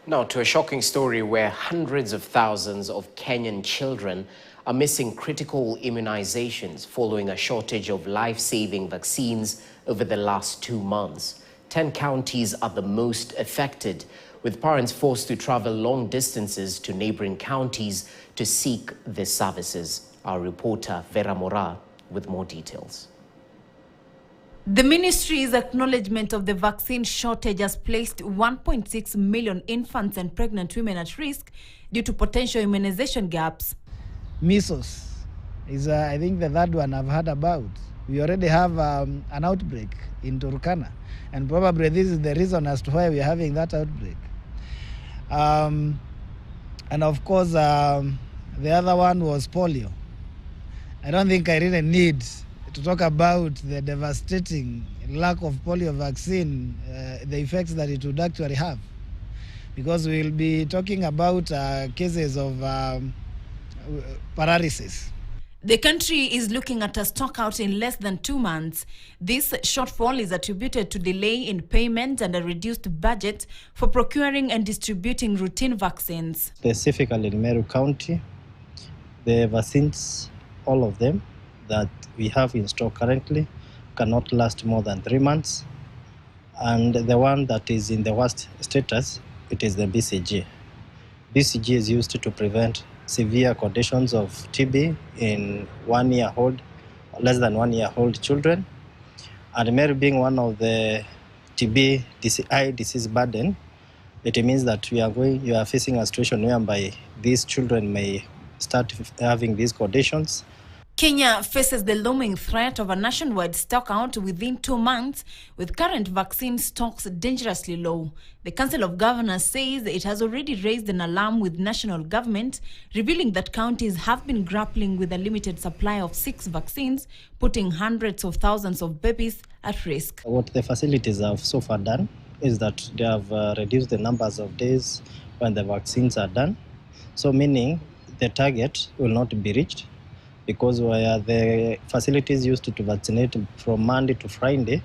Now to a shocking story where hundreds of thousands of Kenyan children are missing critical immunizations following a shortage of life-saving vaccines over the last 2 months. 10 counties are the most affected, with parents forced to travel long distances to neighboring counties to seek the services. Our reporter Vera Mora with more details. The ministry's acknowledgement of the vaccine shortage has placed 1.6 million infants and pregnant women at risk due to potential immunization gaps. Measles is, I think, the third one I've heard about. We already have an outbreak in Turkana, and probably this is the reason as to why we're having that outbreak. And of course, the other one was polio. I don't think I really need to talk about the devastating lack of polio vaccine, the effects that it would actually have, because we'll be talking about cases of paralysis. The country is looking at a stockout in less than 2 months. This shortfall is attributed to delay in payment and a reduced budget for procuring and distributing routine vaccines. Specifically in Meru County, the vaccines, all of them that we have in stock currently, cannot last more than 3 months. And the one that is in the worst status, it is the BCG. BCG is used to prevent severe conditions of TB in 1 year old, less than 1 year old children. And Meru being one of the TB high disease burden, it means that you are facing a situation whereby these children may start having these conditions. Kenya faces the looming threat of a nationwide stockout within 2 months, with current vaccine stocks dangerously low. The Council of Governors says it has already raised an alarm with national government, revealing that counties have been grappling with a limited supply of 6 vaccines, putting hundreds of thousands of babies at risk. What the facilities have so far done is that they have reduced the numbers of days when the vaccines are done. So meaning the target will not be reached, because where the facilities used to vaccinate from Monday to Friday,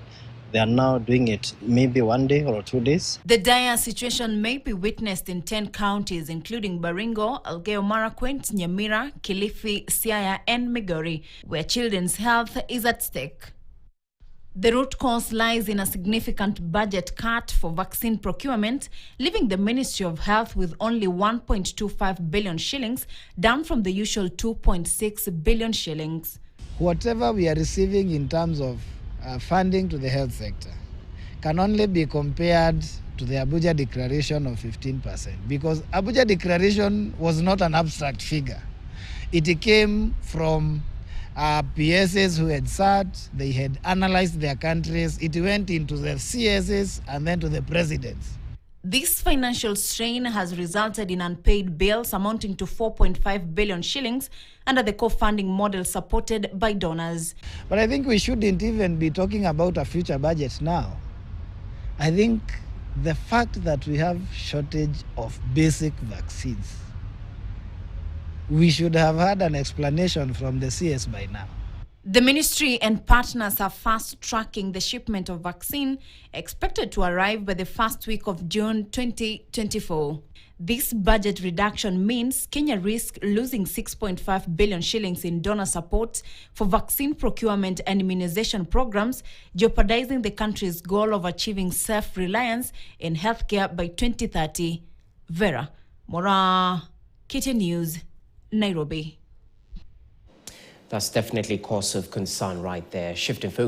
they are now doing it maybe 1 day or 2 days. The dire situation may be witnessed in 10 counties, including Baringo, Elgeyo Marakwet, Nyamira, Kilifi, Siaya, and Migori, where children's health is at stake. The root cause lies in a significant budget cut for vaccine procurement, leaving the Ministry of Health with only 1.25 billion shillings, down from the usual 2.6 billion shillings. Whatever we are receiving in terms of funding to the health sector can only be compared to the Abuja Declaration of 15%, because Abuja Declaration was not an abstract figure. It came from PSs who had sat, they had analyzed their countries, it went into the CSs and then to the presidents. This financial strain has resulted in unpaid bills amounting to 4.5 billion shillings under the co-funding model supported by donors. But I think we shouldn't even be talking about a future budget now. I think the fact that we have shortage of basic vaccines, we should have had an explanation from the CS by now. The ministry and partners are fast-tracking the shipment of vaccine, expected to arrive by the first week of June 2024. This budget reduction means Kenya risks losing 6.5 billion shillings in donor support for vaccine procurement and immunization programs, jeopardizing the country's goal of achieving self-reliance in healthcare by 2030. Vera Mora, KTN News, Nairobi. That's definitely cause of concern right there. Shifting focus.